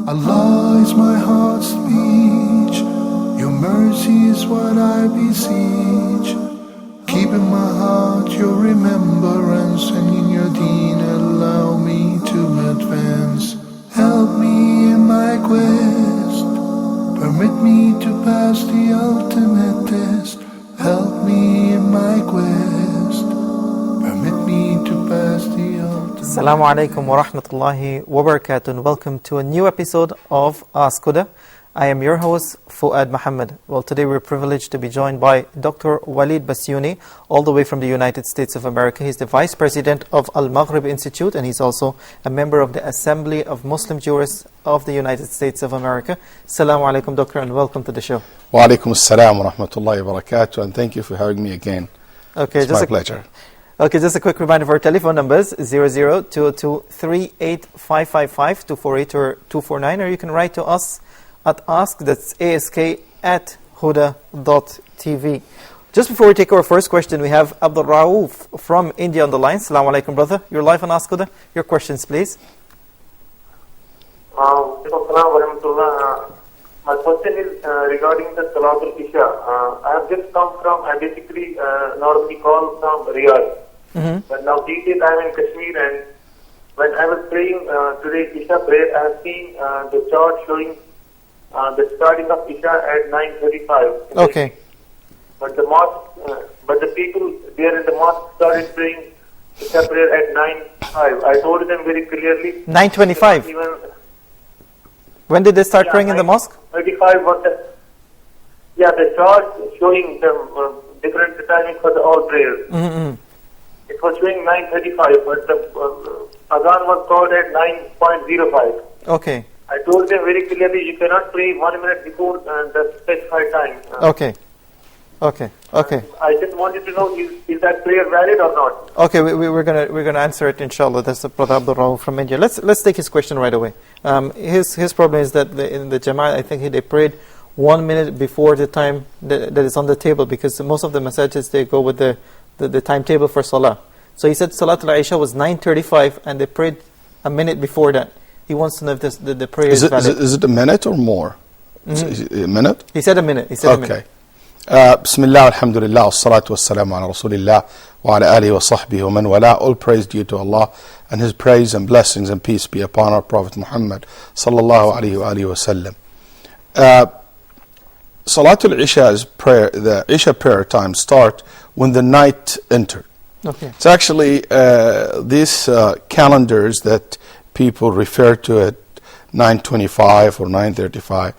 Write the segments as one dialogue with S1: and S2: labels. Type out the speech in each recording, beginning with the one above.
S1: Allah is my heart's speech. Your mercy is what I beseech. Keep in my heart your remembrance, and in your deen allow me to advance. Help me in my quest. Permit me to pass the ultimate test. Help me in my quest. Permit me to pass the ultimate test.
S2: Assalamu alaikum wa rahmatullahi wa barakatuh, and welcome to a new episode of Ask Huda. I am your host, Fuad Muhammad. Well, today we're privileged to be joined by Dr. Walid Basyouni, all the way from the United States of America. He's the Vice President of Al-Maghrib Institute, and he's also a member of the Assembly of Muslim Jurists of the United States of America. Assalamu alaikum, Doctor, and welcome to the show.
S3: Wa alaikum assalam wa rahmatullahi wa barakatuh, and thank you for having me again.
S2: Okay,
S3: it's my pleasure.
S2: Okay, just a quick reminder of our telephone numbers, 00-202-38555, 248 or 249, or you can write to us at ask, that's ask@huda.tv. Just before we take our first question, we have Abdul Rauf from India on the line. Assalamu alaikum, brother. You're live on Ask Huda. Your questions, please.
S4: My question is regarding the Salatul Isha. I have just come from, I basically normally call from Riyadh. But now these days I am in Kashmir, and when I was praying today's Isha prayer, I have seen the chart showing the starting of Isha at 9:35.
S2: Okay.
S4: But the mosque, but the people there in the mosque started praying Isha prayer at 9:05. I told them very clearly.
S2: 9:25. When did they start praying in the mosque?
S4: 35 was the chart showing them different timing for all prayers. It was showing 9:35, but the Azan was called at 9:05.
S2: Okay.
S4: I told them very clearly, you cannot pray 1 minute before the specified time.
S2: Okay.
S4: I just wanted to know, is that prayer valid or not?
S2: Okay, we're gonna answer it, inshallah. That's the Brother Abdul Rauf from India. Let's take his question right away. His problem is that in the Jama'at, I think they prayed 1 minute before the time that is on the table, because most of the masajids, they go with the timetable for Salah. So he said Salatul Isha was 9:35, and they prayed a minute before that. He wants to know if the prayer is valid.
S3: Is it a minute or more? Is it a minute?
S2: He said a minute.
S3: Okay. Bismillah, alhamdulillah, wassalatu wassalamu ala rasulillah, wa ala alihi wa sahbihi wa man wala. All praise due to Allah, and His praise and blessings and peace be upon our Prophet Muhammad sallallahu alayhi wa alihi wa sallam. Salatul Isha's prayer, the Isha prayer time start when the night entered.
S2: Okay.
S3: It's actually these calendars that people refer to it 9:25 or 9:35.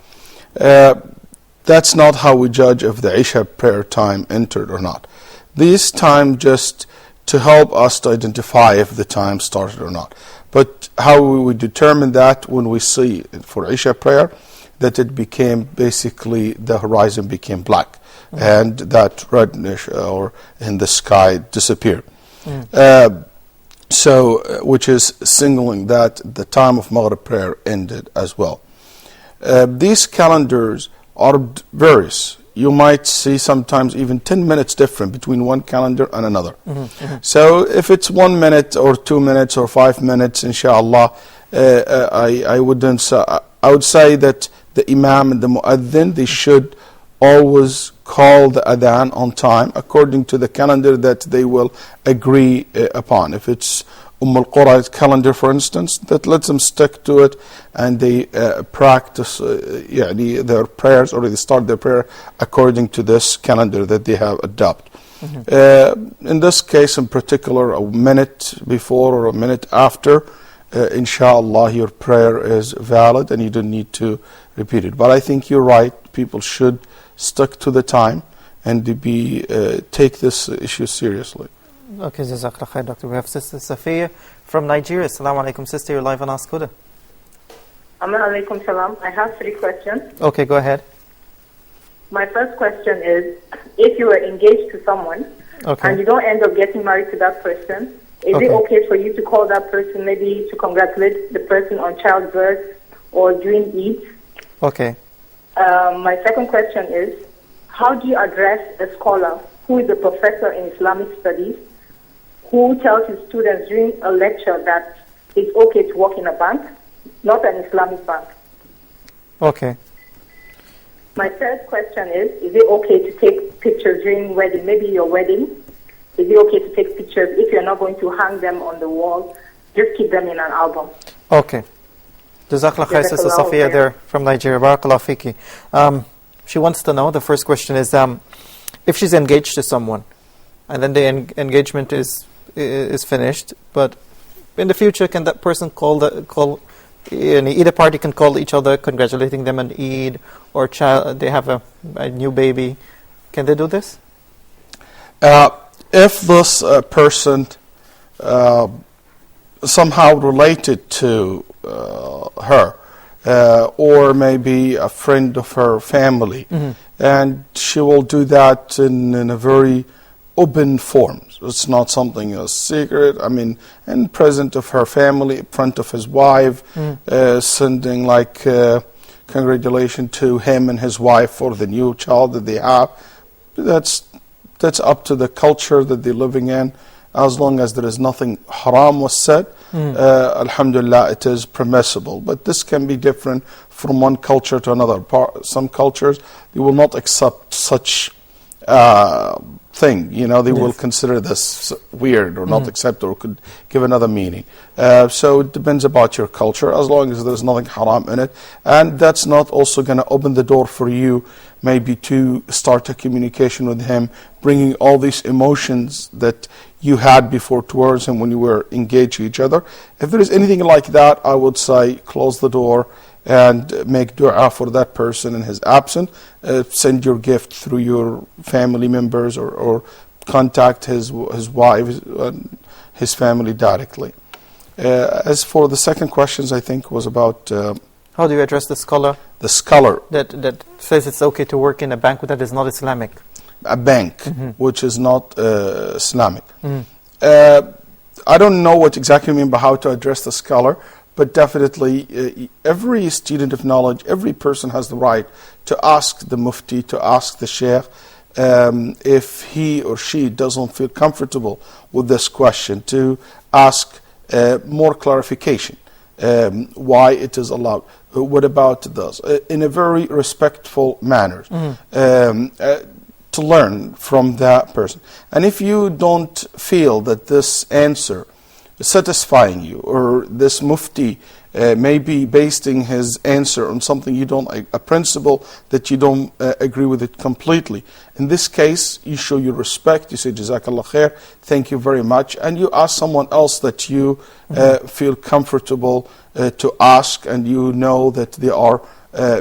S3: That's not how we judge if the Isha prayer time entered or not. This time just to help us to identify if the time started or not. But how we would determine that when we see for Isha prayer that it became basically the horizon became black and that reddish or in the sky disappeared. So, which is signaling that the time of Maghrib prayer ended as well. These calendars are various. You might see sometimes even 10 minutes different between one calendar and another. So if it's 1 minute or 2 minutes or 5 minutes, inshallah, I would say that the Imam and the Mu'adhin, they should always call the adhan on time according to the calendar that they will agree upon. If it's al-Qura's calendar, for instance, that lets them stick to it, and they practice their prayers, or they start their prayer according to this calendar that they have adopted. In this case in particular, a minute before or a minute after, inshallah, your prayer is valid and you don't need to repeat it. But I think you're right, people should stick to the time and take this issue seriously.
S2: Okay, Jazakallah khair, Doctor. We have Sister Safiya from Nigeria. Assalamu alaikum, sister. You're live on Ask Huda.
S5: Alaikum salam. I have 3 questions.
S2: Okay, go ahead.
S5: My first question is, if you were engaged to someone and you don't end up getting married to that person, is it okay for you to call that person, maybe to congratulate the person on childbirth or during Eid?
S2: Okay.
S5: My second question is, how do you address a scholar who is a professor in Islamic studies who tells his students during a lecture that it's okay to work in a bank, not an Islamic bank,
S2: Okay.
S5: My third question is it okay to take pictures during wedding? Maybe your wedding. Is it okay to take pictures if you're not going to hang them on the wall? Just keep them in an album.
S2: Okay. Jazakallah khair, Sister Safiya there from Nigeria. Barakallah fiki. She wants to know, the first question is, if she's engaged to someone, and then the engagement is finished, but in the future, can that person either party can call each other congratulating them on Eid, or they have a new baby? Can they do this?
S3: If this person somehow related to her, or maybe a friend of her family, and she will do that in a very open form. It's not something secret. I mean, in presence of her family, in front of his wife, sending like congratulations to him and his wife for the new child that they have. That's up to the culture that they're living in. As long as there is nothing haram was said, alhamdulillah, it is permissible. But this can be different from one culture to another. Some cultures, they will not accept such thing. They will consider this weird or not accept, or could give another meaning. So it depends about your culture, as long as there's nothing haram in it. And that's not also going to open the door for you maybe to start a communication with him, bringing all these emotions that you had before towards him when you were engaged to each other. If there is anything like that, I would say close the door and make dua for that person in his absence. Send your gift through your family members, or contact his wife and his family directly. As for the second questions, I think was about
S2: how do you address the scholar?
S3: The scholar
S2: that says it's okay to work in a bank that is not Islamic.
S3: A bank which is not Islamic. I don't know what exactly you mean by how to address the scholar, but definitely every student of knowledge, every person has the right to ask the mufti, to ask the sheikh, if he or she doesn't feel comfortable with this question, to ask more clarification, why it is allowed, what about this, in a very respectful manner, to learn from that person. And if you don't feel that this answer is satisfying you, or this mufti may be basing his answer on something you don't, a principle that you don't agree with it completely, in this case, you show your respect, you say, Jazakallah khair, thank you very much, and you ask someone else that you feel comfortable to ask, and you know that they are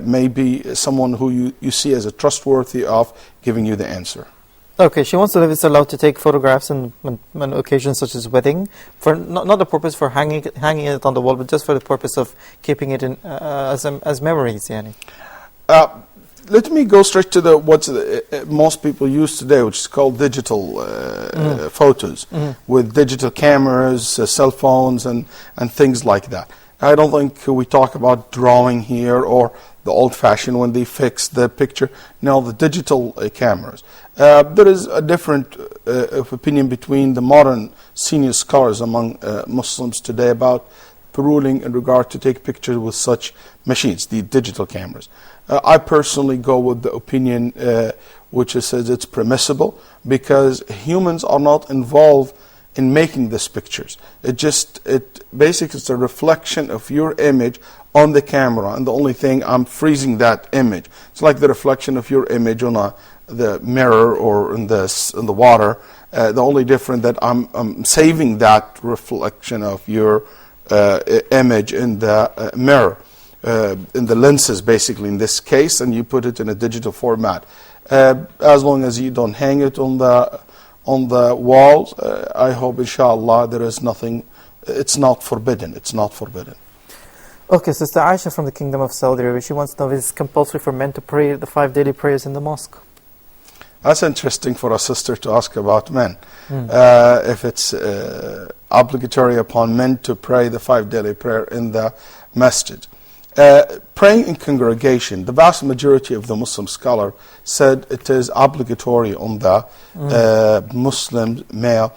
S3: maybe someone who you see as a trustworthy of giving you the answer.
S2: Okay, she wants to know if it's allowed to take photographs on occasions such as wedding, for not the purpose for hanging it on the wall, but just for the purpose of keeping it in as memories. Yani.
S3: Let me go straight to what most people use today, which is called digital photos, with digital cameras, cell phones, and things like that. I don't think we talk about drawing here, or the old-fashioned when they fix the picture. No, the digital cameras. There is a different of opinion between the modern senior scholars among Muslims today about the ruling in regard to take pictures with such machines, the digital cameras. I personally go with the opinion which says it's permissible, because humans are not involved in making these pictures. It basically is a reflection of your image on the camera, and the only thing, I'm freezing that image. It's like the reflection of your image on the mirror or in the water. The only difference that I'm saving that reflection of your image in the mirror, in the lenses basically in this case, and you put it in a digital format. As long as you don't hang it on the walls, I hope inshallah there is nothing, it's not forbidden.
S2: Okay, Sister Aisha from the Kingdom of Saudi Arabia, she wants to know if it's compulsory for men to pray the 5 daily prayers in the mosque.
S3: That's interesting for a sister to ask about men. If it's obligatory upon men to pray the 5 daily prayer in the masjid. Praying in congregation, the vast majority of the Muslim scholar said it is obligatory on the Muslim male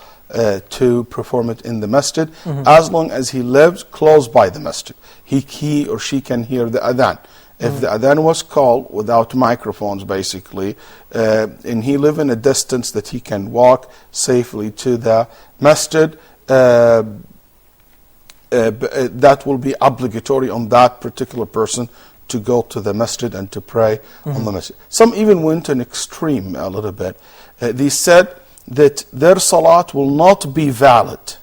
S3: to perform it in the masjid, as long as he lives close by the masjid. He or she can hear the adhan. If the adhan was called without microphones, basically, and he live in a distance that he can walk safely to the masjid, that will be obligatory on that particular person to go to the masjid and to pray on the masjid. Some even went an extreme a little bit. They said that their salat will not be valid.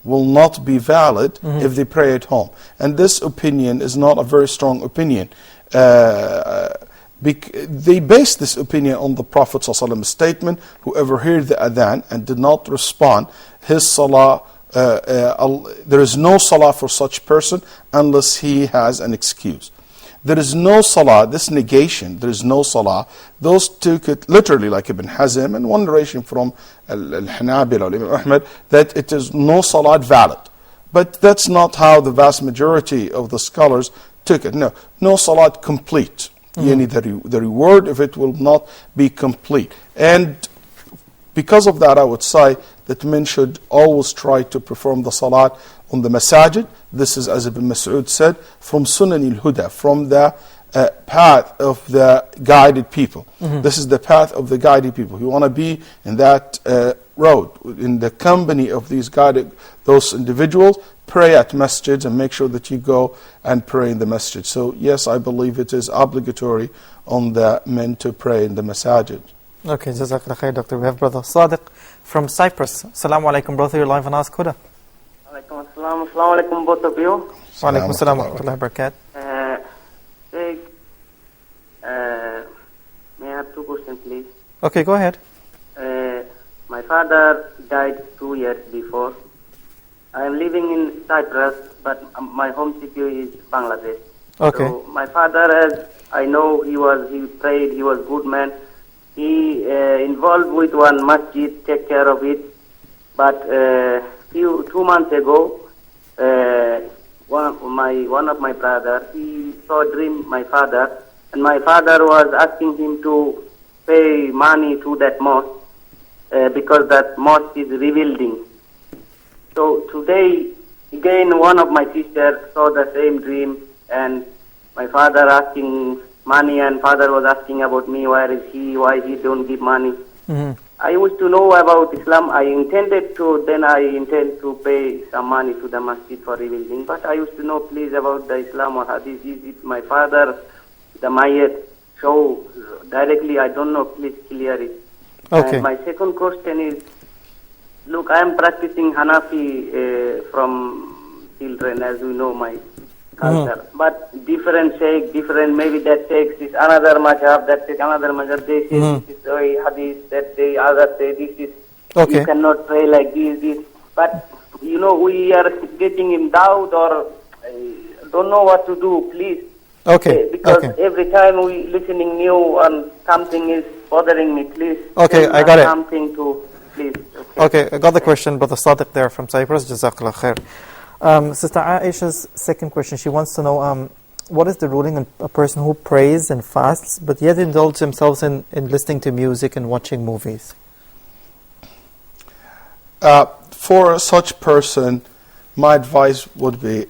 S3: If they pray at home. And this opinion is not a very strong opinion. They base this opinion on the Prophet ﷺ's statement, whoever heard the adhan and did not respond, his salah, there is no salah for such person unless he has an excuse. There is no salah, this negation, there is no salah. Those took it literally, like Ibn Hazm and one narration from Al-Hanabila or Imam Ahmad, that it is no salat valid. But that's not how the vast majority of the scholars took it. No salat complete. The reward of it will not be complete. And because of that, I would say that men should always try to perform the salat on the masajid. This is, as Ibn Mas'ud said, from Sunan al-Huda, from the path of the guided people. This is the path of the guided people. You want to be in that road, in the company of those individuals, pray at masjids and make sure that you go and pray in the masjid. So yes, I believe it is obligatory on the men to pray in the masajid.
S2: Okay, Jazakallah khair, Doctor. We have Brother Sadiq from Cyprus. Assalamu alaikum, brother. You're live on Ask Huda.
S6: Alaikum assalam. Assalamu alaikum, both of you.
S2: Wa alaikum assalam wa rahmatullahi wa barakatuh.
S6: May I have two questions, please?
S2: Okay, go ahead.
S6: My father died 2 years before. I am living in Cyprus, but my home city is Bangladesh.
S2: Okay.
S6: So my father, as I know, he prayed, he was good man. He involved with one masjid, take care of it. But 2 months ago, one of my brother, he saw a dream, my father, and my father was asking him to pay money to that mosque because that mosque is rebuilding. So today, again, one of my sisters saw the same dream, and my father asking money, and father was asking about me, where is he, why he don't give money. I used to know about Islam. I intend to pay some money to the masjid for rebuilding, but I used to know, please, about the Islam or Hadith. Is it my father, the Mayat, show directly? I don't know, please clear it.
S2: Okay.
S6: And my second question is, look, I am practicing Hanafi from children, as you know, my culture. But different sheikh, maybe that sheikh is another madhab, that sheikh another madhab, they say this is a hadith, that they other say this is, you cannot pray like this. But, we are getting in doubt or don't know what to do, please.
S2: Okay.
S6: Because every time we listening new and something is bothering me, please.
S2: Okay, I got it.
S6: Something to, please.
S2: Okay, I got the question, Brother Sadiq there from Cyprus. Jazakallah khair. Sister Aisha's second question, she wants to know what is the ruling on a person who prays and fasts but yet indulges themselves in listening to music and watching movies?
S3: For such person, my advice would be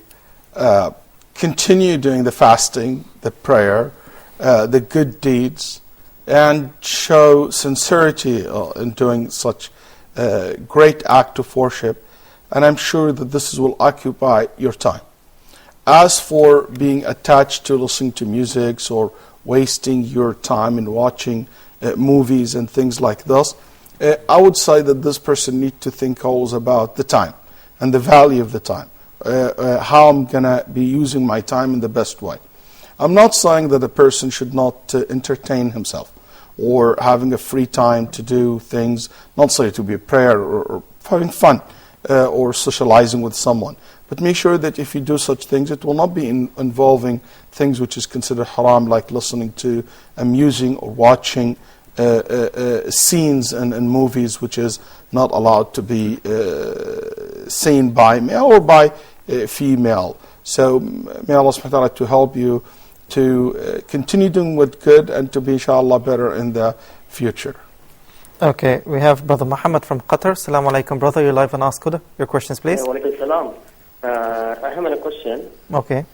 S3: continue doing the fasting, the prayer, the good deeds, and show sincerity in doing such a great act of worship. And I'm sure that this will occupy your time. As for being attached to listening to music or wasting your time in watching movies and things like this, I would say that this person needs to think always about the time and the value of the time. How I'm going to be using my time in the best way. I'm not saying that a person should not entertain himself or having a free time to do things, not say to be a prayer or having fun. Or socializing with someone. But make sure that if you do such things, it will not be involving things which is considered haram, like listening to, amusing or watching scenes in movies which is not allowed to be seen by male or by female. So may Allah subhanahu wa ta'ala to help you to continue doing what's good and to be inshallah better in the future.
S2: Okay, we have Brother Muhammad from Qatar. Assalamu alaikum, brother. You're live on Ask Huda. Your questions, please.
S7: Wa alaikum salam. I have a question.
S2: Okay.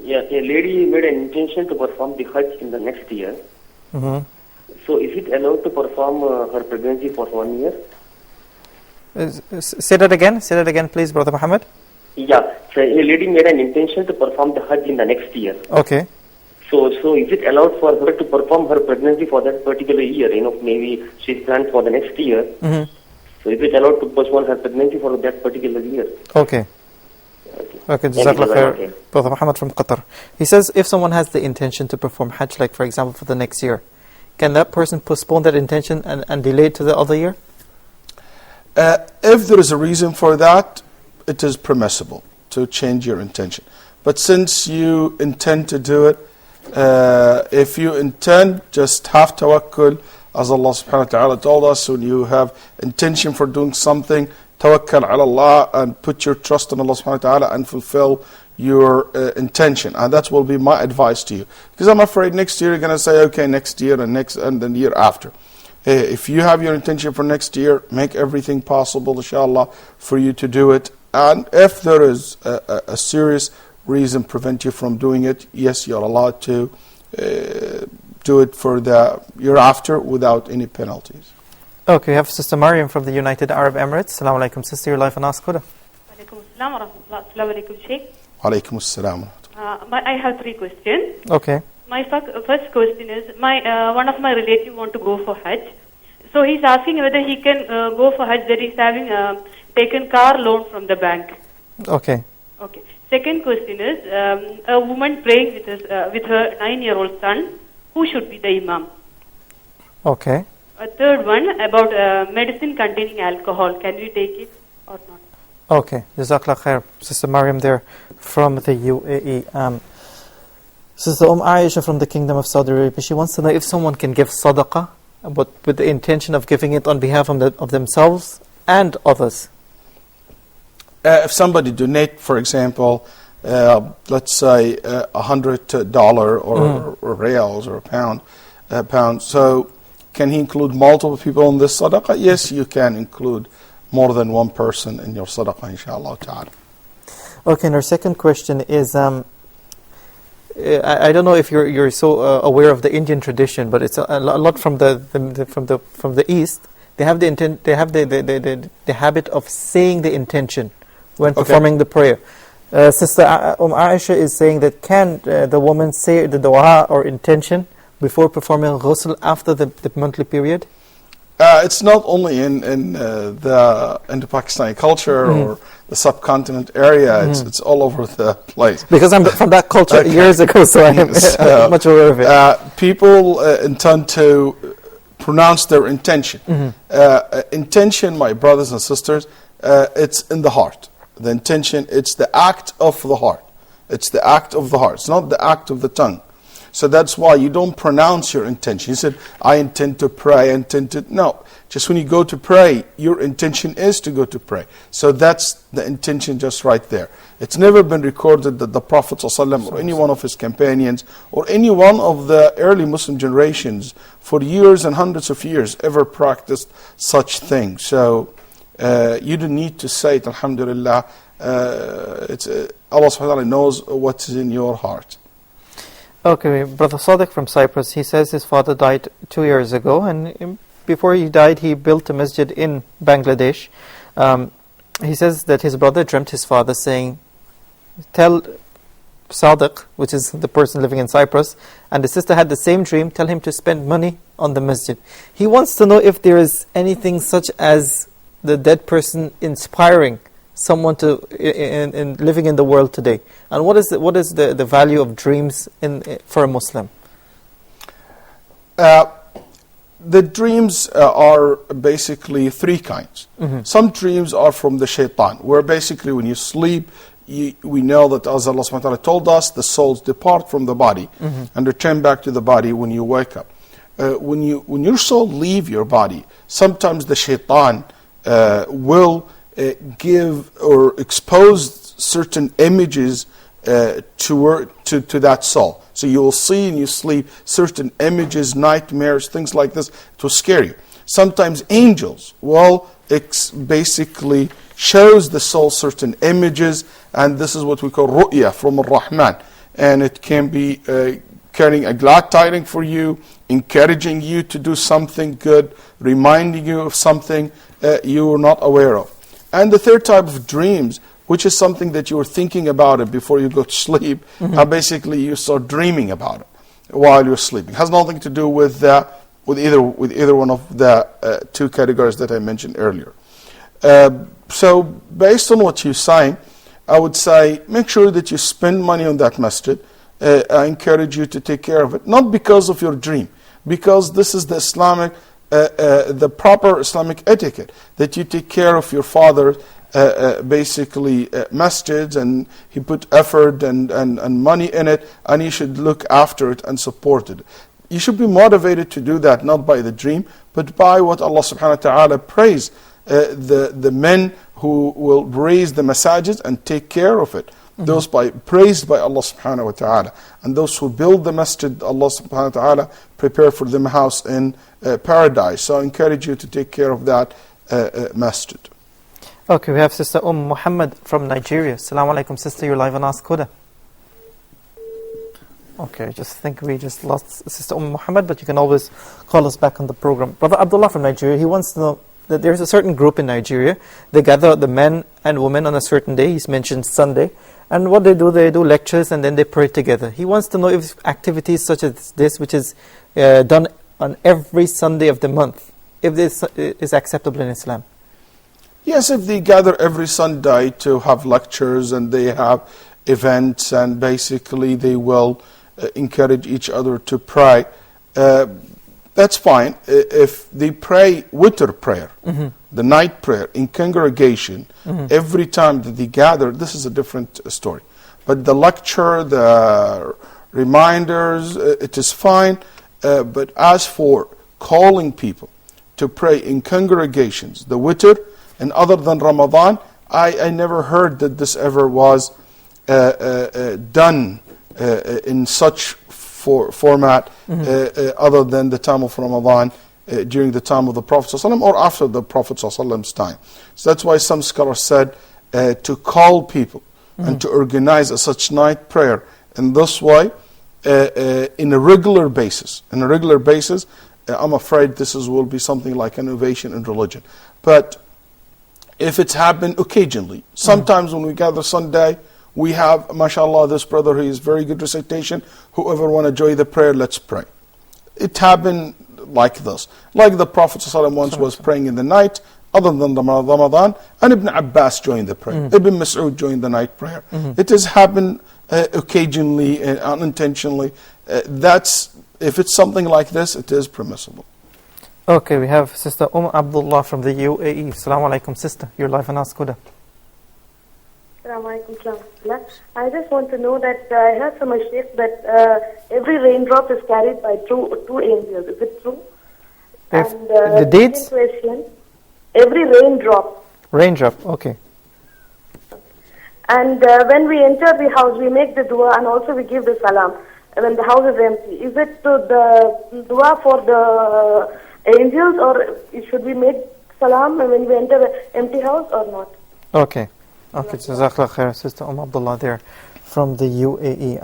S7: Yeah, a lady made an intention to perform the Hajj in the next year.
S2: Mm-hmm.
S7: So is it allowed to perform her pregnancy for 1 year?
S2: Say that again, please, Brother Muhammad.
S7: Yeah, so a lady made an intention to perform the Hajj in the next year.
S2: Okay.
S7: So is it allowed for her to perform her pregnancy for that particular year? Maybe she's planned for the next year.
S2: Mm-hmm.
S7: So is it allowed to postpone her pregnancy for that particular year?
S2: Okay. Okay, Jazakallah khair. Brother Muhammad from Qatar. He says, if someone has the intention to perform Hajj, like for example for the next year, can that person postpone that intention and delay it to the other year?
S3: If there is a reason for that, it is permissible to change your intention. But since you intend to do it, if you intend, just have tawakkul, as Allah subhanahu wa ta'ala told us, when you have intention for doing something, tawakkal ala Allah and put your trust in Allah subhanahu wa ta'ala and fulfill your intention. And that will be my advice to you. Because I'm afraid next year you're going to say, okay, next year and then the year after. If you have your intention for next year, make everything possible, inshallah, for you to do it. And if there is a serious reason prevent you from doing it, yes, you're allowed to do it for the year after without any penalties.
S2: Okay, we have Sister Mariam from the United Arab Emirates. Assalamu alaikum, sister, your life and ask Huda.
S8: Walaikum assalam wa rahmatullah. Assalamu alaikum, Sheikh.
S3: Walaikum assalam.
S8: I have 3 questions.
S2: Okay.
S8: My first question is, one of my relatives want to go for Hajj. So he's asking whether he can go for Hajj, that he's having taken car loan from the bank.
S2: Okay.
S8: Okay. Second question is, a woman praying with her 9-year-old son, who should be the imam?
S2: Okay.
S8: A third one about medicine containing alcohol. Can we take it or not?
S2: Okay. Jazakallah khair. Sister Mariam there from the UAE. Sister Aisha from the Kingdom of Saudi Arabia, she wants to know if someone can give sadaqah, but with the intention of giving it on behalf of themselves and others.
S3: If somebody donate, for example, let's say $100 or reals or a pound, so can he include multiple people in this sadaqah? Yes, you can include more than one person in your sadaqah, inshallah ta'ala.
S2: Okay, and our second question is, I don't know if you're so aware of the Indian tradition, but it's a lot from the East. They have the habit of saying the intention when performing the prayer. Sister Aisha is saying that can the woman say the dua or intention before performing ghusl after the monthly period?
S3: It's not only in the Indo-Pakistani culture or the subcontinent area. It's all over the place.
S2: Because I'm from that culture years ago, so I am much aware of it.
S3: People intend to pronounce their intention. Intention, my brothers and sisters, it's in the heart. The intention, it's the act of the heart. It's the act of the heart. It's not the act of the tongue. So that's why you don't pronounce your intention. You said, I intend to pray, I intend to... No, just when you go to pray, your intention is to go to pray. So that's the intention just right there. It's never been recorded that the Prophet ﷺ or any one of his companions or any one of the early Muslim generations for years and hundreds of years ever practiced such things. So you don't need to say it, alhamdulillah. Allah subhanahu wa ta'ala knows what's in your heart.
S2: Okay, Brother Sadiq from Cyprus, he says his father died 2 years ago, and before he died, he built a masjid in Bangladesh. He says that his brother dreamt his father saying, tell Sadiq, which is the person living in Cyprus, and the sister had the same dream, tell him to spend money on the masjid. He wants to know if there is anything such as the dead person inspiring someone to in living in the world today, and what is the value of dreams for a Muslim?
S3: The dreams are basically 3 kinds. Some dreams are from the shaitan, where basically when you sleep, we know that as Allah subhanahu wa ta'ala told us, the souls depart from the body and return back to the body when you wake up. When your soul leave your body, sometimes the shaitan will give or expose certain images to that soul. So you will see in your sleep certain images, nightmares, things like this. It will scare you. Sometimes angels will basically shows the soul certain images, and this is what we call ru'ya from Ar-Rahman. and it can be carrying a glad tiding for you, encouraging you to do something good, reminding you of something you were not aware of. And the third type of dreams, which is something that you were thinking about it before you go to sleep, basically you start dreaming about it while you're sleeping. It has nothing to do with either one of the two categories that I mentioned earlier. So based on what you're saying, I would say make sure that you spend money on that masjid. I encourage you to take care of it, not because of your dream, because this is the Islamic, the proper Islamic etiquette, that you take care of your father, basically masjids, and he put effort and money in it, and you should look after it and support it. You should be motivated to do that, not by the dream, but by what Allah subhanahu wa ta'ala praised the men who will raise the masajids and take care of it. Those praised by Allah subhanahu wa ta'ala. And those who build the masjid, Allah subhanahu wa ta'ala prepare for them a house in paradise. So I encourage you to take care of that masjid.
S2: Okay, we have Sister Muhammad from Nigeria. Assalamu alaikum, sister. You're live on Ask Huda. Okay, I just think we just lost Sister Muhammad, but you can always call us back on the program. Brother Abdullah from Nigeria, he wants to know that there's a certain group in Nigeria. They gather the men and women on a certain day. He's mentioned Sunday. And what they do lectures and then they pray together. He wants to know if activities such as this, which is done on every Sunday of the month, if this is acceptable in Islam.
S3: Yes, if they gather every Sunday to have lectures and they have events and basically they will encourage each other to pray, that's fine. If they pray witr prayer, the night prayer in congregation, every time that they gather, this is a different story. But the lecture, the reminders, it is fine. But as for calling people to pray in congregations, the witr, and other than Ramadan, I never heard that this ever was done in such format other than the time of Ramadan, during the time of the Prophet ﷺ or after the Prophet ﷺ's time. So that's why some scholars said to call people and to organize a such night prayer in this way in a regular basis. I'm afraid this will be something like an innovation in religion. But if it's happened occasionally, sometimes when we gather Sunday, we have, mashallah, this brother who is very good recitation. Whoever want to join the prayer, let's pray. It happened like this. Like the Prophet ﷺ once was praying in the night, other than Ramadan, and Ibn Abbas joined the prayer. Ibn Mas'ud joined the night prayer. It has happened occasionally, unintentionally. If it's something like this, it is permissible.
S2: Okay, we have Sister Abdullah from the UAE. Assalamu alaikum, sister. You're live on Ask Huda.
S9: I just want to know that I heard from a sheikh that every raindrop is carried by two angels. Is it true?
S2: And the dates?
S9: Question, every raindrop.
S2: Raindrop, okay.
S9: And when we enter the house, we make the dua and also we give the salam when the house is empty. Is it the dua for the angels, or should we make salam when we enter the empty house or not?
S2: Okay. Okay, Jazakallah khair, Sister Abdullah there from the UAE.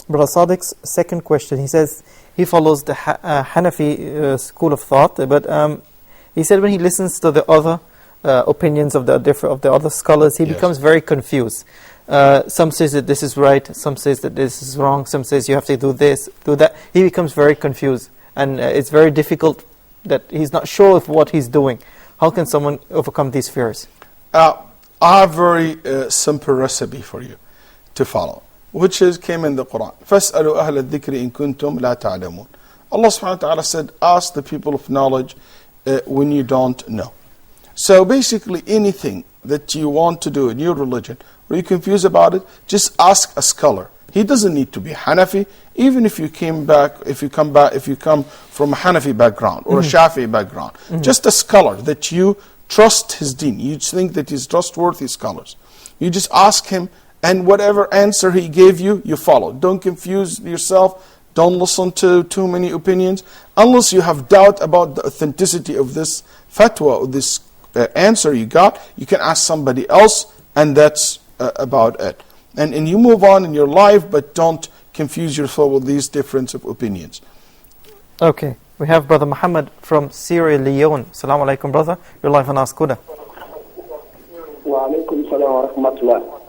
S2: Brother Sadiq's second question, he says he follows the Hanafi school of thought, but he said when he listens to the other opinions of the other scholars, he becomes very confused. Some says that this is right, some says that this is wrong, some says you have to do this, do that. He becomes very confused, and it's very difficult that he's not sure of what he's doing. How can someone overcome these fears?
S3: I have a very simple recipe for you to follow, which came in the Quran. فَاسْأَلُوا أَهْلَ الذِّكْرِ إِن كُنتُمْ لَا تَعْلَمُونَ. Allah subhanahu wa ta'ala said, ask the people of knowledge when you don't know. So basically anything that you want to do in your religion, or you're confused about it, just ask a scholar. He doesn't need to be Hanafi, even if you come from a Hanafi background or a Shafi'i background. Just a scholar that you trust his deen. You think that he's trustworthy scholars. You just ask him, and whatever answer he gave you, you follow. Don't confuse yourself. Don't listen to too many opinions. Unless you have doubt about the authenticity of this fatwa or this answer you got, you can ask somebody else, and that's about it. And you move on in your life, but don't confuse yourself with these difference of opinions.
S2: Okay, we have Brother Muhammad from Sierra Leone. Assalamu alaikum, brother. You're live on Ask Huda.
S10: Wa alaikum salam wa rahmatullah.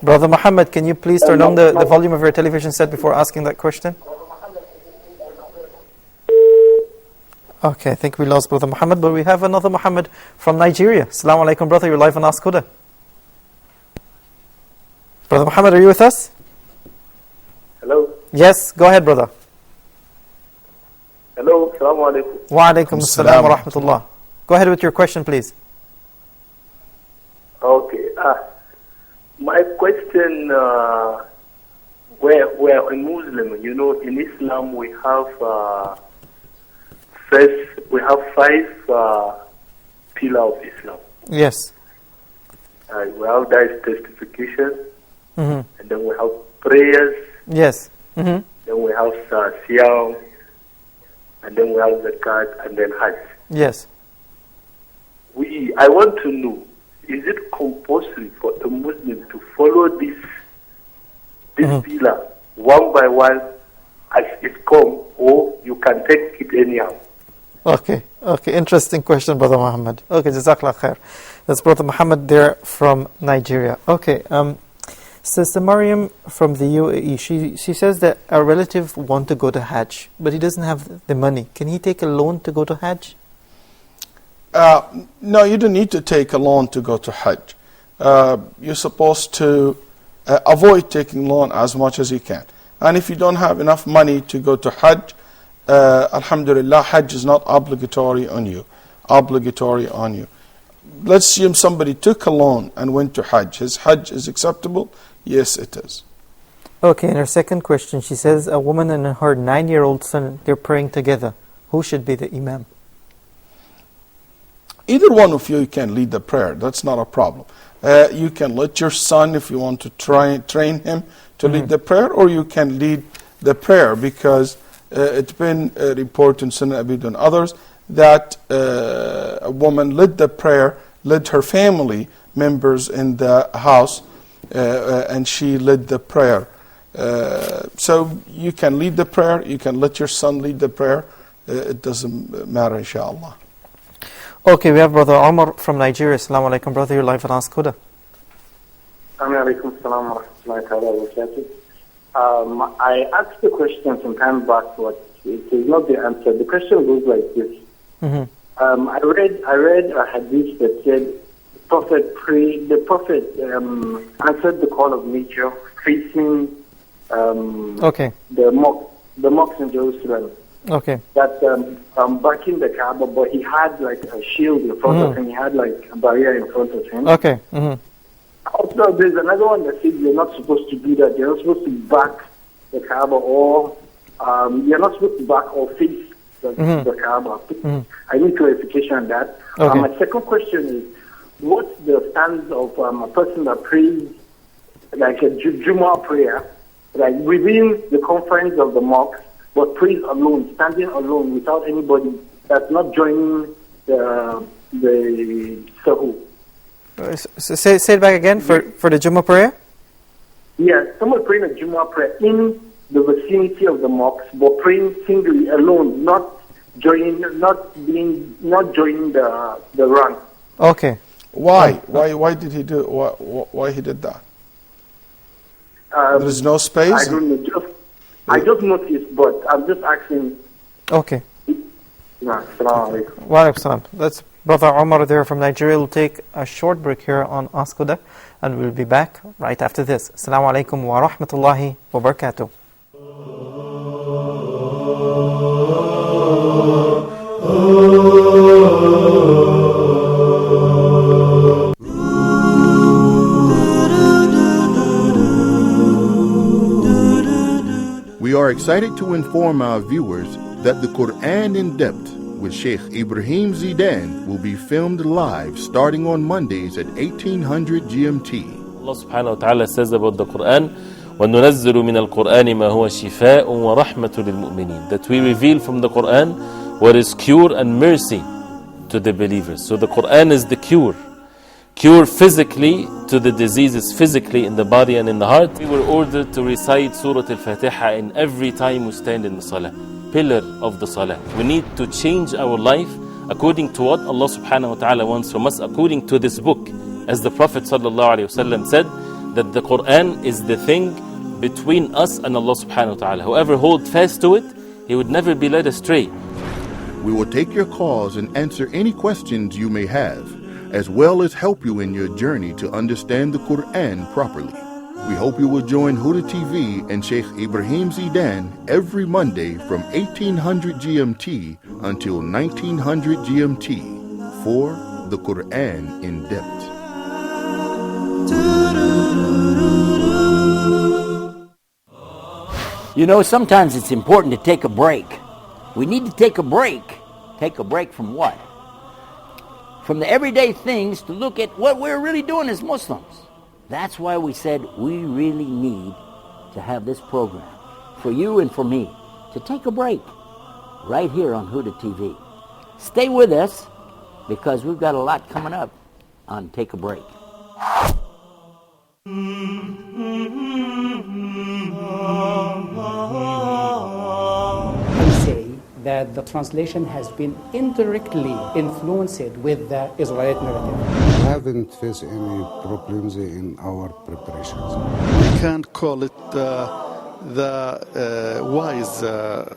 S2: Brother Muhammad, can you please turn on the volume of your television set before asking that question? Okay, I think we lost Brother Muhammad, but we have another Muhammad from Nigeria. Assalamu alaikum, brother. You're live on Ask Huda. Brother Muhammad, are you with us?
S4: Hello.
S2: Yes, go ahead, brother.
S4: Hello. Assalamu alaikum.
S2: Wa alaikum assalam wa rahmatullah. Go ahead with your question, please.
S4: Okay. My question, we're a Muslim. You know, in Islam we have we have 5 pillars of Islam.
S2: Yes.
S4: We have that is testification,
S2: Mm-hmm.
S4: and then we have prayers,
S2: Yes. Mm-hmm.
S4: then we have siyam, and then we have zakat, and then hajj.
S2: Yes.
S4: I want to know, is it compulsory for a Muslim to follow this pillar one by one as it comes, or you can take it anyhow?
S2: Okay, interesting question, Brother Muhammad. Okay, Jazakallah khair. That's Brother Muhammad there from Nigeria. Okay, Sister Mariam from the UAE, she says that a relative want to go to Hajj, but he doesn't have the money. Can he take a loan to go to Hajj?
S3: No, you don't need to take a loan to go to Hajj. You're supposed to avoid taking loan as much as you can. And if you don't have enough money to go to Hajj, Alhamdulillah, Hajj is not obligatory on you. Let's assume somebody took a loan and went to Hajj. His Hajj is acceptable? Yes, it is.
S2: Okay, and her second question, she says a woman and her 9-year-old son, they're praying together. Who should be the imam?
S3: Either one of you can lead the prayer. That's not a problem. You can let your son, if you want to train him to lead the prayer, or you can lead the prayer, because it's been reported in Sunnah Abi and others that a woman led the prayer, led her family members in the house, and she led the prayer. So you can lead the prayer, you can let your son lead the prayer. It doesn't matter, inshallah.
S2: Okay, we have Brother Omar from Nigeria. Assalamu alaikum, brother. You're live on Ask Huda.
S10: Alaikum salam wa rahmatullahi wa I asked the question some time back, but it is not the answer. The question goes like this.
S2: Mm-hmm.
S10: I read a hadith that said the Prophet answered the call of nature facing the mosques in Jerusalem.
S2: Okay.
S10: That back in the Kaaba, but he had like a shield in front of him. He had like a barrier in front of him.
S2: Okay. Mm-hmm.
S10: Also, there's another one that says you're not supposed to do that. You're not supposed to back the Kaaba, or you're not supposed to back or face the Kaaba. I need clarification on that.
S2: Okay.
S10: My second question is, what's the stance of a person that prays like a Jummah prayer, like within the confines of the mosque, but prays alone, standing alone, without anybody, that's not joining the sahu?
S2: Say it back again for the Jummah prayer?
S10: Yeah, someone praying a Jummah prayer in the vicinity of the mosque, but praying singly, alone, not joining the run.
S2: Okay.
S3: Why? Why did he do? Why he did that? There is no space.
S10: I don't know. I just noticed, but I'm just asking.
S2: Okay.
S10: Assalamu alaikum.
S2: Wa alaikum salam. That's Brother Omar there from Nigeria. We'll take a short break here on Ask Huda, and we'll be back right after this. Assalamu alaikum wa rahmatullahi wa barakatuh.
S11: We are excited to inform our viewers that the Quran in Depth with Sheikh Ibrahim Zidan will be filmed live starting on Mondays at 1800 GMT.
S12: Allah subhanahu wa ta'ala says about the Quran, وَنُنَزِّلُ مِنَ الْقُرْآنِ مَا هُوَ شِفَاءٌ وَرَحْمَةٌ لِلْمُؤْمِنِينَ, that we reveal from the Quran what is cure and mercy to the believers. So the Quran is the cure. cure physically to the diseases physically in the body and in the heart. We were ordered to recite Surah Al-Fatiha in every time we stand in the Salah, pillar of the Salah. We need to change our life according to what Allah subhanahu wa ta'ala wants from us, according to this book. As the Prophet sallallahu alaihi wasallam said, that the Quran is the thing between us and Allah subhanahu wa ta'ala. Whoever holds fast to it, he would never be led astray.
S11: We will take your calls and answer any questions you may have, as well as help you in your journey to understand the Quran properly. We hope you will join Huda TV and Sheikh Ibrahim Zidan every Monday from 1800 GMT until 1900 GMT for the Quran in depth.
S13: You know, sometimes it's important to take a break. We need to take a break. Take a break from what? From the everyday things to look at what we're really doing as Muslims. That's why we said we really need to have this program for you and for me to take a break right here on Huda TV. Stay with us because we've got a lot coming up on Take a Break.
S14: I say that the translation has been indirectly influenced with the Israelite narrative.
S15: We haven't faced any problems in our preparations.
S16: We can't call it the wise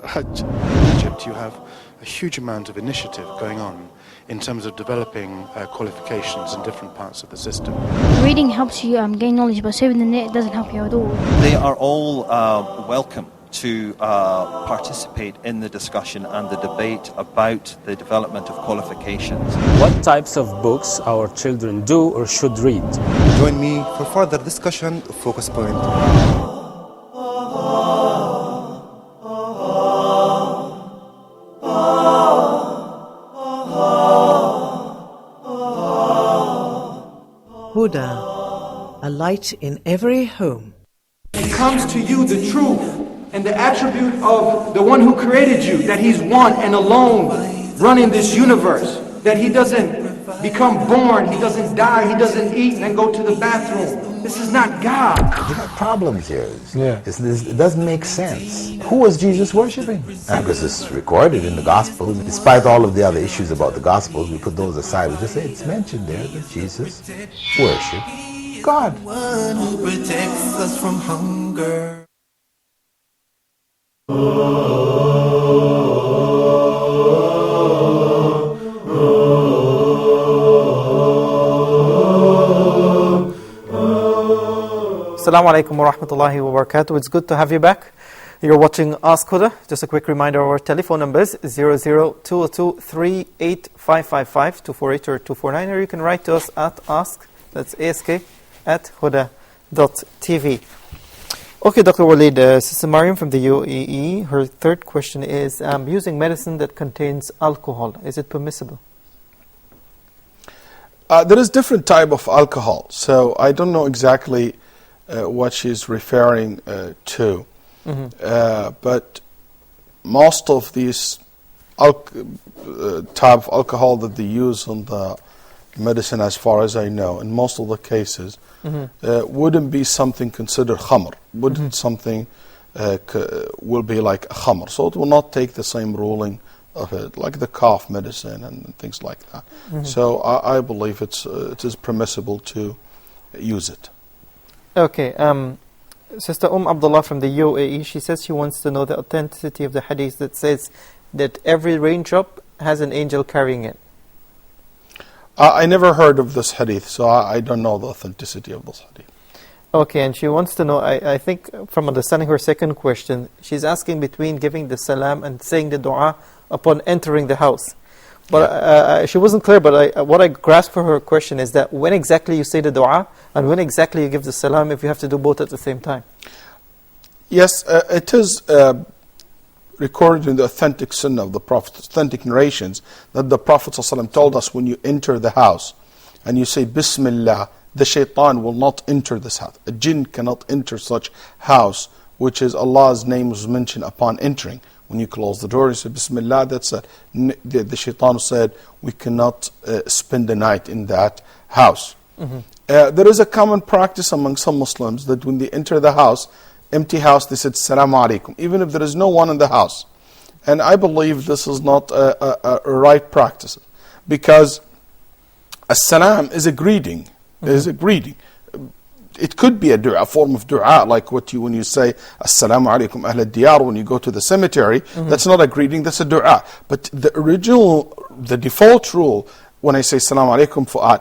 S16: Hajj. In Egypt, you have a huge amount of initiative going on in terms of developing qualifications in different parts of the system.
S17: Reading helps you gain knowledge, but saving the net doesn't help you at all.
S18: They are all welcome to participate in the discussion and the debate about the development of qualifications.
S19: What types of books our children do or should read?
S20: Join me for further discussion of Focus Point.
S21: Huda, a light in every home.
S22: It comes to you the truth and the attribute of the one who created you, that he's one and alone running this universe, that he doesn't become born, he doesn't die, he doesn't eat and then go to the bathroom. This is not God.
S23: We got problems here. It doesn't make sense. Who was Jesus worshiping? Because it's recorded in the Gospels. Despite all of the other issues about the Gospels, we put those aside. We just say it's mentioned there that Jesus worshiped God.
S1: One who protects us from hunger.
S2: Assalamu alaikum wa rahmatullahi wa barakatuh. It's good to have you back. You're watching Ask Huda. Just a quick reminder of our telephone numbers, 00-202-38555-248 or 249, or you can write to us at ask, that's ask, at huda.tv. Okay, Dr. Walid, Sister Mariam from the UAE, her third question is, using medicine that contains alcohol, is it permissible?
S3: There is different type of alcohol, so I don't know exactly what she's referring to. But most of these type of alcohol that they use on the medicine, as far as I know, in most of the cases, wouldn't be something considered khamr. Wouldn't something will be like a khamr. So it will not take the same ruling of it, like the cough medicine and things like that. So I believe it is permissible to use it.
S2: Okay, Sister Abdullah from the UAE, she says she wants to know the authenticity of the hadith that says that every raindrop has an angel carrying it.
S3: I never heard of this hadith, so I don't know the authenticity of this hadith.
S2: Okay, and she wants to know, I think from understanding her second question, she's asking between giving the salam and saying the dua upon entering the house. But she wasn't clear, but what I grasped for her question is that when exactly you say the dua and when exactly you give the salam, if you have to do both at the same time.
S3: Yes, it is recorded in the authentic sunnah of the Prophet, authentic narrations, that the Prophet ﷺ told us when you enter the house and you say Bismillah, the shaitan will not enter this house. A jinn cannot enter such house, which is Allah's name was mentioned upon entering. When you close the door, you say Bismillah, that's the shaitan said, we cannot spend the night in that house. There is a common practice among some Muslims that when they enter the house, empty house, they said Assalamu alaikum, even if there is no one in the house. And I believe this is not a right practice, because Assalam is a greeting. Is a greeting. It could be a form of dua, like when you say Assalamu alaikum ahl al-diyar when you go to the cemetery. That's not a greeting, that's a dua. But the default rule, when I say Assalamu alaikum Fuad,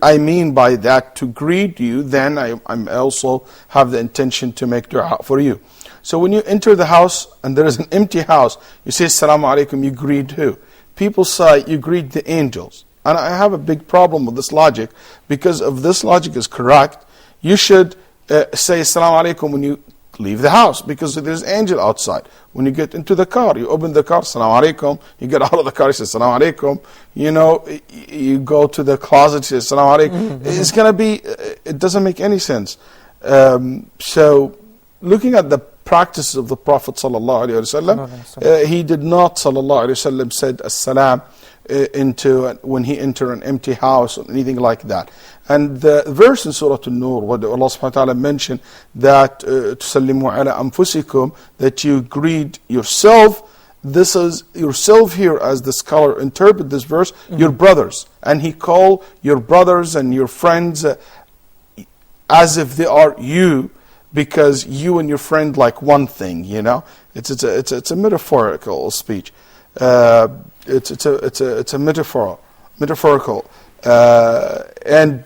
S3: I mean by that to greet you, then I also have the intention to make dua for you. So when you enter the house and there is an empty house, you say Assalamu alaikum, you greet who? People say you greet the angels. And I have a big problem with this logic, because if this logic is correct, you should say Assalamu alaikum when you leave the house, because there's angel outside. When you get into the car, you open the car, Assalamu alaikum. You get out of the car, you say Assalamu alaikum. You go to the closet, you say Assalamu alaikum. It's going to be, it doesn't make any sense. So looking at the practices of the Prophet sallallahu alaihi wasallam, he did not sallallahu alaihi wasallam said Assalam when he entered an empty house or anything like that. And the verse in Surah An-Nur, where Allah subhanahu wa ta'ala mentioned that تُسَلِّمُوا عَلَىٰ أَنفُسِكُمْ, that you greet yourself. This is yourself here, as the scholar interpret this verse, your brothers. And he called your brothers and your friends as if they are you, because you and your friend like one thing, It's a metaphorical speech. It's a metaphorical. And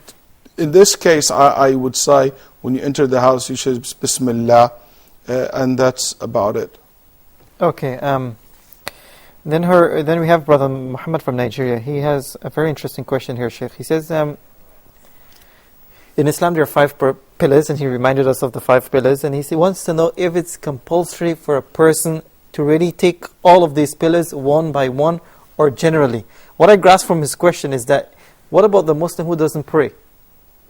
S3: in this case, I would say when you enter the house, you should Bismillah, and that's about it.
S2: Okay. Then we have Brother Muhammad from Nigeria. He has a very interesting question here, Sheikh. He says, in Islam there are 5 pillars, and he reminded us of the 5 pillars, and he wants to know if it's compulsory for a person to really take all of these pillars one by one, or generally. What I grasp from his question is that, what about the Muslim who doesn't pray?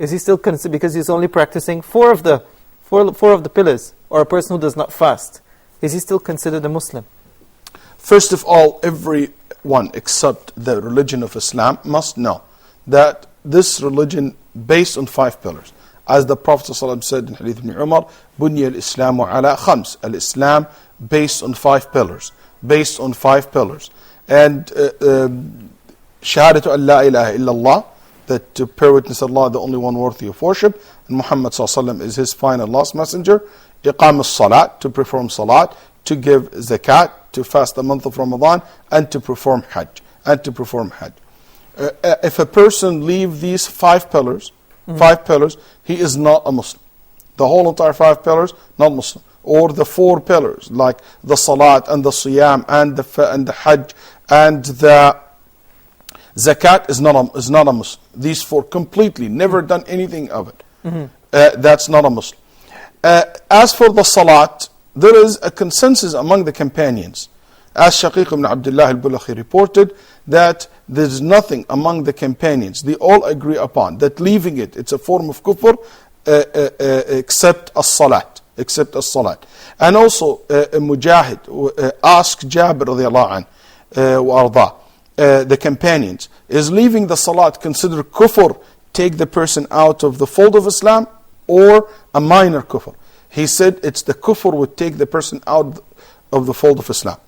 S2: Is he still considered, because he's only practicing 4 of the pillars, or a person who does not fast, is he still considered a Muslim?
S3: First of all, everyone except the religion of Islam must know that this religion based on 5 pillars. As the Prophet ﷺ said in Hadith ibn Umar, بُنْيَ الْإِسْلَامُ عَلَى خَمْسٍ, Al-Islam based on 5 pillars. Based on 5 pillars. And Shahadatu an la ilaha illallah, that to bear witness Allah, the only one worthy of worship, and Muhammad ﷺ is his final last messenger. Iqam as-salat, to perform salat, to give zakat, to fast the month of Ramadan, and to perform hajj. If a person leave these 5 pillars, he is not a Muslim. The whole entire 5 pillars, not Muslim. Or the 4 pillars, like the salat and the siyam and the hajj and the zakat, is not a Muslim. These 4 completely, never done anything of it. That's not a Muslim. As for the salat, there is a consensus among the companions. As Shaqiq ibn Abdullah al-Bulakhi reported, that there's nothing among the companions, they all agree upon that leaving it's a form of kufr, except as-salat. And also Mujahid asked Jabir radiallahu anhu, the companions, is leaving the salat considered kufr, take the person out of the fold of Islam, or a minor kufr? He said it's the kufr would take the person out of the fold of Islam.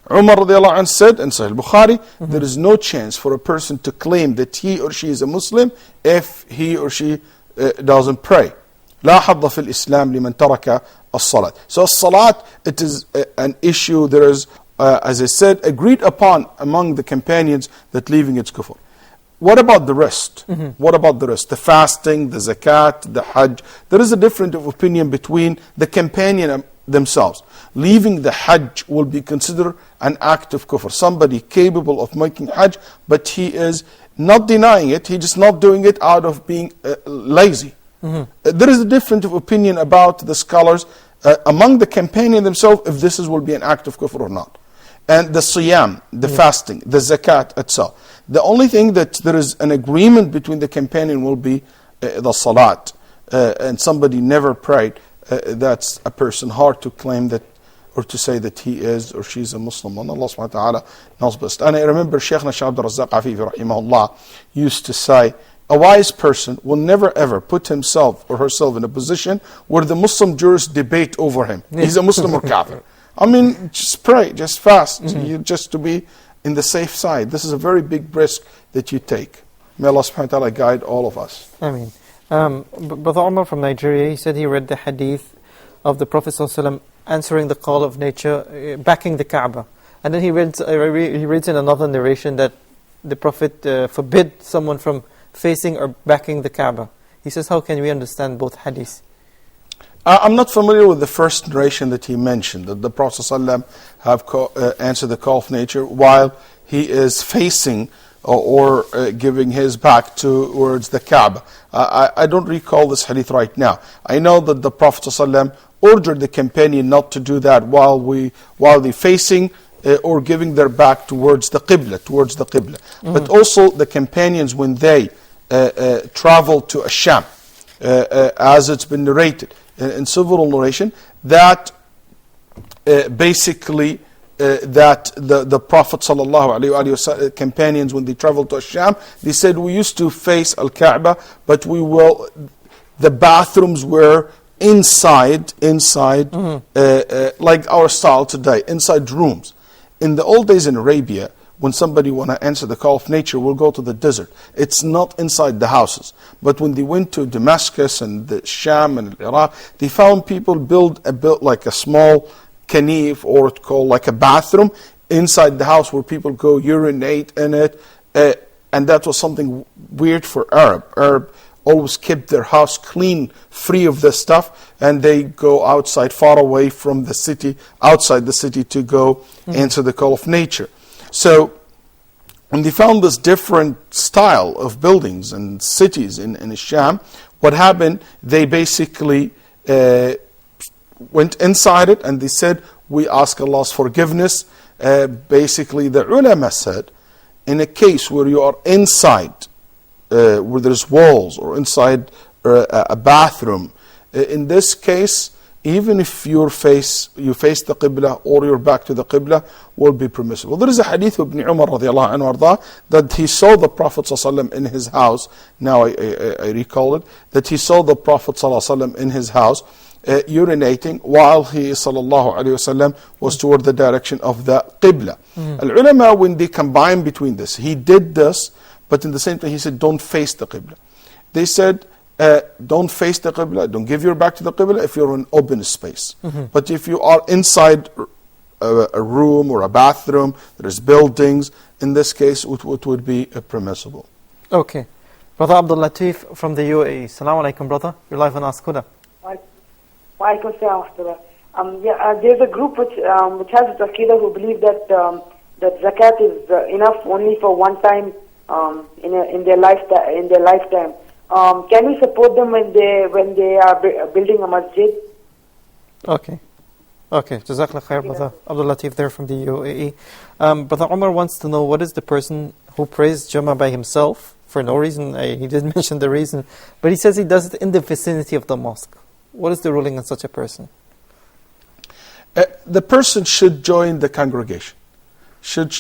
S3: Umar radiallahu anhu said in Sahih Bukhari, there is no chance for a person to claim that he or she is a Muslim if he or she doesn't pray. لا حظ في الإسلام لمن ترك الصلاة. So salat, it is an issue. There is, as I said, agreed upon among the companions that leaving it's kufr. What about the rest? What about the rest? The fasting, the zakat, the hajj. There is a difference of opinion between the companion themselves. Leaving the hajj will be considered an act of kufr. Somebody capable of making hajj, but he is not denying it, he just not doing it out of being lazy. There is a difference of opinion about the scholars among the companion themselves if this will be an act of kufr or not. And the siyam, the fasting, the zakat itself. The only thing that there is an agreement between the companion will be the salat. And somebody never prayed. That's a person hard to claim that, or to say that he is or she is a Muslim. And Allah subhanahu wa ta'ala knows best. And I remember Shaykhna Shaykh Abdul Razzaq Afifi rahimahullah used to say, A wise person will never ever put himself or herself in a position where the Muslim jurists debate over him. He's a Muslim or kafir. I mean, just pray, just fast, just to be in the safe side. This is a very big risk that you take. May Allah subhanahu wa ta'ala guide all of us.
S2: Ameen. Brother Umar from Nigeria, he said he read the hadith of the Prophet ﷺ answering the call of nature, backing the Kaaba. And then he reads in another narration that the Prophet forbid someone from facing or backing the Kaaba. He says, how can we understand both hadiths?
S3: I'm not familiar with the first narration that he mentioned, that the Prophet ﷺ have answered the call of nature while he is facing or giving his back towards the Kaaba. I don't recall this hadith right now. I know that the Prophet ﷺ ordered the companion not to do that while they're facing or giving their back towards the Qibla. But also the companions, when they travel to Asham, as it's been narrated in several narration, that basically that the Prophet ﷺ companions, when they traveled to Asham, they said, we used to face Al-Kaaba, but the bathrooms were inside like our style today, inside rooms. In the old days in Arabia, when somebody want to answer the call of nature, will go to the desert. It's not inside the houses. But when they went to Damascus and the Sham and Iraq, they found people build like a small kanif, or it's called like a bathroom, inside the house where people go urinate in it. And that was something weird for Arab always kept their house clean, free of this stuff, and they go outside, far away from the city, outside the city, to go answer the call of nature. So when they found this different style of buildings and cities in Sham, what happened, they basically went inside it and they said, we ask Allah's forgiveness. Basically the ulama said, in a case where you are inside, where there's walls, or inside a bathroom, in this case, even if you face the Qibla or your back to the Qibla, will be permissible. There is a hadith of Ibn Umar radiallahu anhu arda, that he saw the Prophet ﷺ in his house. Now I recall it, that he saw the Prophet ﷺ in his house urinating while he sallallahu alaihi wasallam was toward the direction of the Qibla. Al-ulama, when they combine between this, he did this, but in the same time he said, don't face the Qibla. They said, don't face the Qibla, don't give your back to the Qibla if you're in open space. But if you are inside a room or a bathroom, there's buildings, in this case it would be permissible.
S2: Okay. Brother Abdul Latif from the UAE. Assalamu alaikum, brother. You're live on Ask Huda.
S9: There's a group which has this Aqidah who believe that zakat is enough only for one time in their lifetime. Can we support them when they are building a masjid?
S2: Okay. Jazakallah khair, Brother Abdul Latif there from the UAE. Brother Umar wants to know, what is the person who prays Jummah by himself for no reason? He didn't mention the reason, but he says he does it in the vicinity of the mosque. What is the ruling on such a person?
S3: The person should join the congregation. Should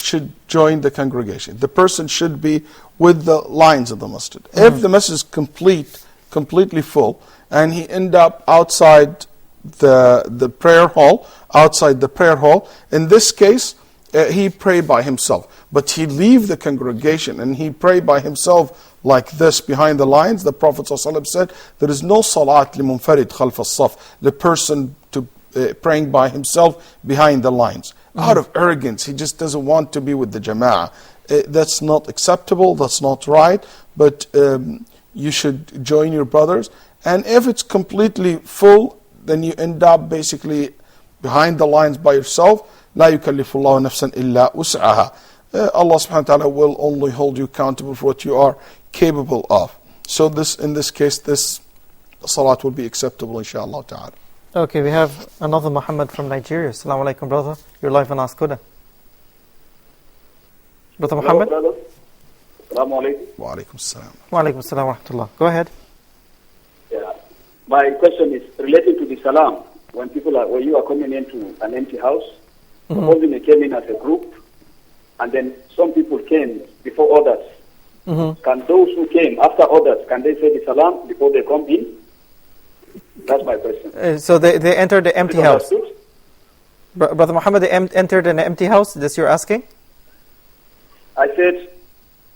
S3: join the congregation. The person should be with the lines of the masjid. If the masjid is completely full, and he end up outside the prayer hall, in this case, he pray by himself. But he leave the congregation and he pray by himself like this behind the lines. The Prophet ﷺ said, there is no salat limunfarid khalf as-saf, the person praying by himself behind the lines. Out of arrogance, he just doesn't want to be with the jama'ah. That's not acceptable, that's not right, but you should join your brothers. And if it's completely full, then you end up basically behind the lines by yourself. لا يكلف الله نفسا إلا وسعها. Allah subhanahu wa ta'ala will only hold you accountable for what you are capable of. So in this case, this salat will be acceptable, inshaAllah ta'ala.
S2: Okay, we have another Muhammad from Nigeria. Assalamu alaikum, brother. You're live on Ask Huda. Brother Muhammad?
S5: Hello, brother. Assalamu alaikum.
S3: Wa alaikum assalam.
S2: Wa alaikum assalam wa rahmatullah. Go ahead.
S5: Yeah. My question is related to the salam. When you are coming into an empty house, supposing you came in as a group, and then some people came before others, Can those who came after others, can they say the salam before they come in? That's my question.
S2: So they entered the empty
S5: Is it
S2: house.
S5: understood?
S2: Brother Muhammad, they entered an empty house? This you're asking?
S5: I said,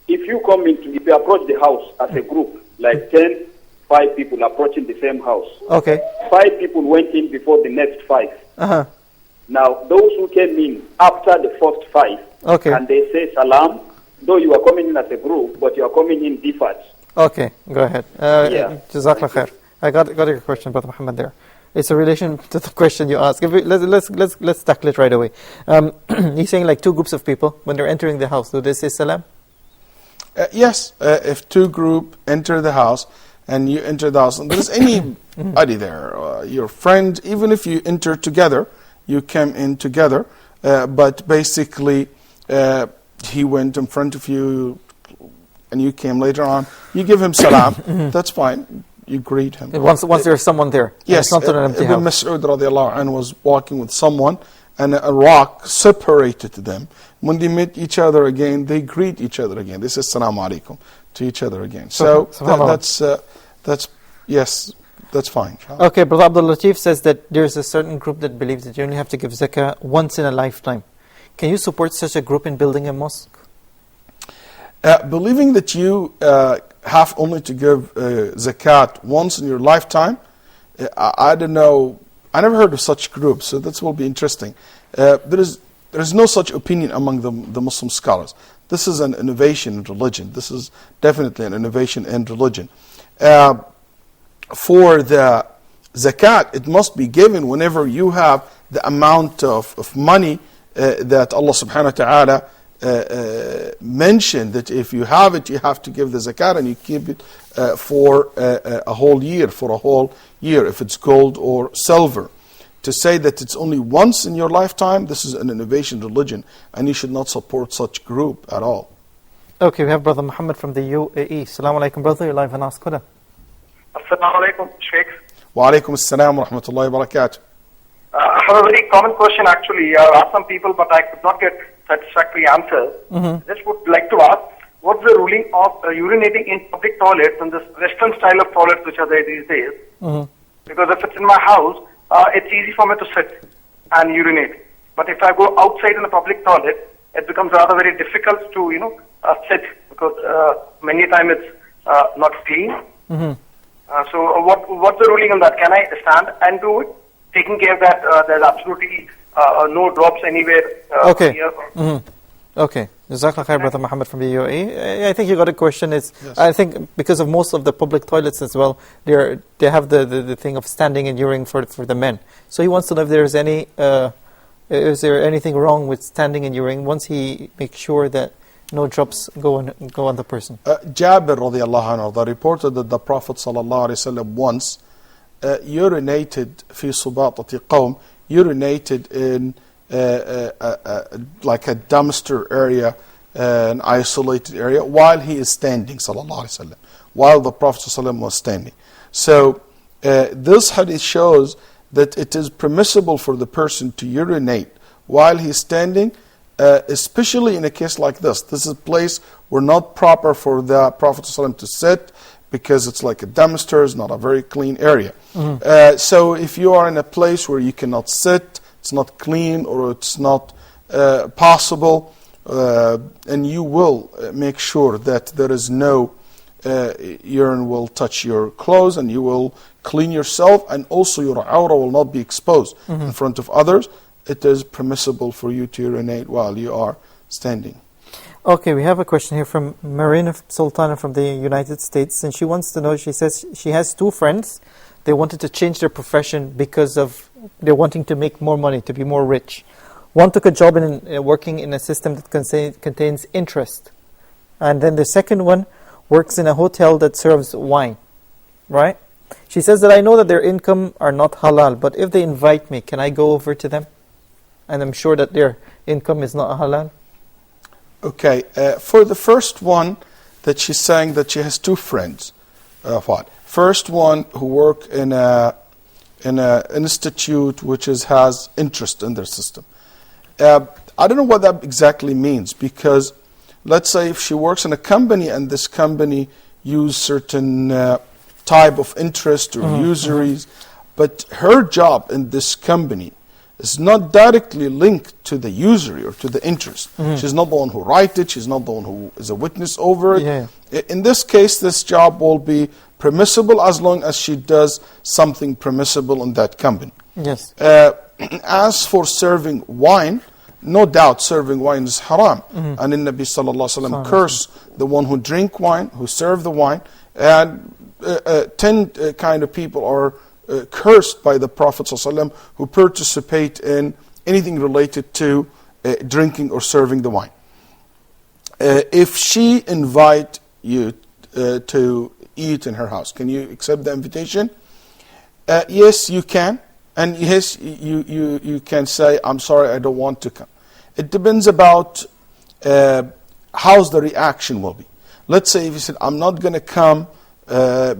S5: if you approach the house as a group, like 10, 5 people approaching the same house.
S2: Okay.
S5: 5 people went in before the next 5.
S2: Uh-huh.
S5: Now, those who came in after the first 5,
S2: Okay.
S5: and they say salam, though you are coming in as a group, but you are coming in differed.
S2: Okay, go ahead.
S5: Yeah.
S2: Jazakallah khair. I got your question, Brother Muhammad, there. It's a relation to the question you asked. Let's tackle it right away. He's saying like 2 groups of people, when they're entering the house, do they say salam?
S3: Yes, if 2 group enter the house, and you enter the house, and there's anybody there, your friend, even if you enter together, you came in together, but basically he went in front of you, and you came later on, you give him salam, that's fine. You greet him.
S2: Once there's someone there.
S3: Yes,
S2: it's not an empty
S3: Ibn
S2: house.
S3: Mas'ud radiallahu anhu was walking with someone, and a rock separated them. When they meet each other again, they greet each other again. This is Assalamu alaikum to each other again. So that's fine.
S2: Okay, Brother Abdul Latif says that there's a certain group that believes that you only have to give zakah once in a lifetime. Can you support such a group in building a mosque?
S3: Believing that you have only to give zakat once in your lifetime, I don't know. I never heard of such groups, so that will be interesting. There is no such opinion among the Muslim scholars. This is an innovation in religion. This is definitely an innovation in religion. For the zakat, it must be given whenever you have the amount of money that Allah subhanahu wa ta'ala mentioned, that if you have it, you have to give the zakat, and you keep it for a whole year, if it's gold or silver. To say that it's only once in your lifetime, this is an innovation religion, and you should not support such group at all.
S2: Okay, we have Brother Muhammad from the UAE. Assalamu alaikum, brother. You're live on Ask Huda.
S6: Assalamu alaikum, Sheikh.
S3: Wa alaikum assalam wa rahmatullahi wa barakatuh.
S6: I have a very common question actually. I asked some people, but I could not get satisfactory answers. Just would like to ask, what's the ruling of urinating in public toilets and this Western style of toilets which are there these days? Because if it's in my house, it's easy for me to sit and urinate. But if I go outside in a public toilet, it becomes rather very difficult to, sit, because many times it's not clean. So what's the ruling on that? Can I stand and do it? Taking care that there's absolutely no drops anywhere.
S2: Okay.
S6: Here.
S2: Okay. Jazakallah khair, Brother Muhammad from the UAE. I think you got a question. I think because of most of the public toilets as well, they have the thing of standing and urine for the men. So he wants to know if there's is there anything wrong with standing and urine once he makes sure that no drops go on the person.
S3: Jabir radiallahu anhu reported that the Prophet sallallahu alaihi wasallam once urinated fi subatati qawm, urinated in like a dumpster area, an isolated area, while he is standing, sallallahu alaihi wasallam, while the Prophet sallallahu alaihi wasallam was standing. So this hadith shows that it is permissible for the person to urinate while he's standing, especially in a case like this. This is a place where not proper for the Prophet ﷺ to sit, because it's like a dumpster, it's not a very clean area. So if you are in a place where you cannot sit, it's not clean, or it's not possible, and you will make sure that there is no urine will touch your clothes, and you will clean yourself, and also your awra will not be exposed in front of others, it is permissible for you to urinate while you are standing.
S2: Okay, we have a question here from Marina Sultana from the United States, and she wants to know, she says she has 2 friends. They wanted to change their profession because of they're wanting to make more money, to be more rich. One took a job in working in a system that contains interest. And then the second one works in a hotel that serves wine, right? She says that I know that their income are not halal, but if they invite me, can I go over to them? And I'm sure that their income is not halal.
S3: Okay, for the first one, that she's saying that she has 2 friends. First one who work in a institute which has interest in their system. I don't know what that exactly means, because let's say if she works in a company and this company use certain type of interest or usuries, but her job in this company is not directly linked to the usury or to the interest. She's not the one who writes it, she's not the one who is a witness over it. In this case, this job will be permissible as long as she does something permissible in that company.
S2: Yes.
S3: As for serving wine, no doubt serving wine is haram. And in Nabi sallallahu alaihi wasallam cursed the one who drink wine, who serve the wine, and 10 kind of people are cursed by the Prophet ﷺ who participate in anything related to drinking or serving the wine. If she invite you to eat in her house, can you accept the invitation? Yes, you can. And yes, you can say, I'm sorry, I don't want to come. It depends about how's the reaction will be. Let's say if you said, I'm not going to come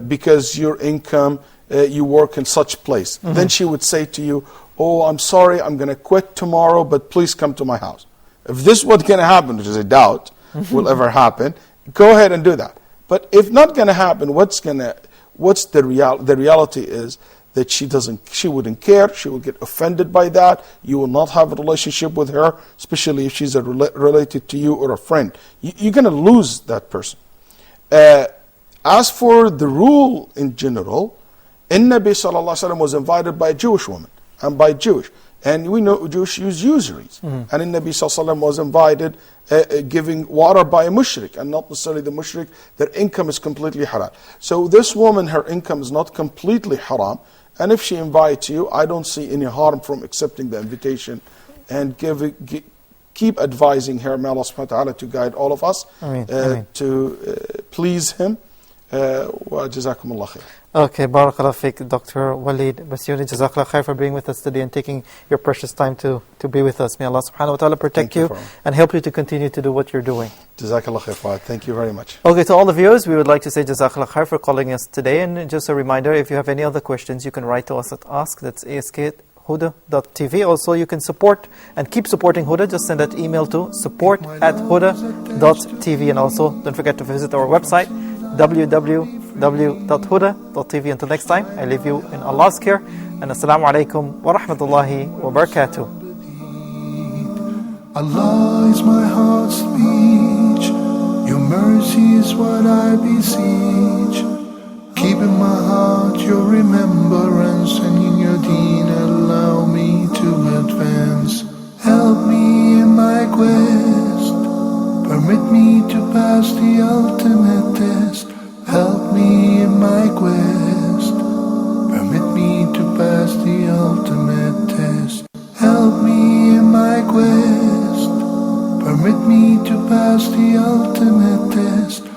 S3: because your income, you work in such place. Then she would say to you, oh, I'm sorry, I'm going to quit tomorrow, but please come to my house. If this is what's going to happen, which is a doubt will ever happen, go ahead and do that. But if not going to happen, what's the reality is that she wouldn't care, she would get offended by that, you will not have a relationship with her, especially if she's related to you or a friend. You're going to lose that person. As for the rule in general, Nabi sallallahu alaihi wasallam was invited by a Jewish woman and by Jewish. And we know Jewish use usuries. And Nabi sallallahu alaihi wasallam was invited giving water by a mushrik, and not necessarily the mushrik, their income is completely haram. So this woman, her income is not completely haram. And if she invites you, I don't see any harm from accepting the invitation and keep advising her, may Allah subhanahu wa ta'ala to guide all of us to please Him. Jazakumullah khair.
S2: Okay, barakallah fiqh, Dr. Walid Bassiouni. Jazakallah khair for being with us today and taking your precious time to be with us. May Allah subhanahu wa ta'ala protect you and help you to continue to do what you're doing.
S3: Jazakallah khair. Thank you very much.
S2: Okay, to all the viewers, we would like to say Jazakallah khair for calling us today. And just a reminder, if you have any other questions, you can write to us at ask, that's ask@huda.tv. Also, you can support and keep supporting Huda. Just send that email to support@huda.tv. And also, don't forget to visit our website, www.huda.tv. Until next time, I leave you in Allah's care. And Assalamu alaikum wa rahmatullahi wa barakatuh.
S1: Allah is my heart's speech. Your mercy is what I beseech. Keep in my heart your remembrance, and in your deen allow me to advance. Help me in my quest. Permit me to pass the ultimate test. Help me in my quest. Permit me to pass the ultimate test. Help me in my quest. Permit me to pass the ultimate test.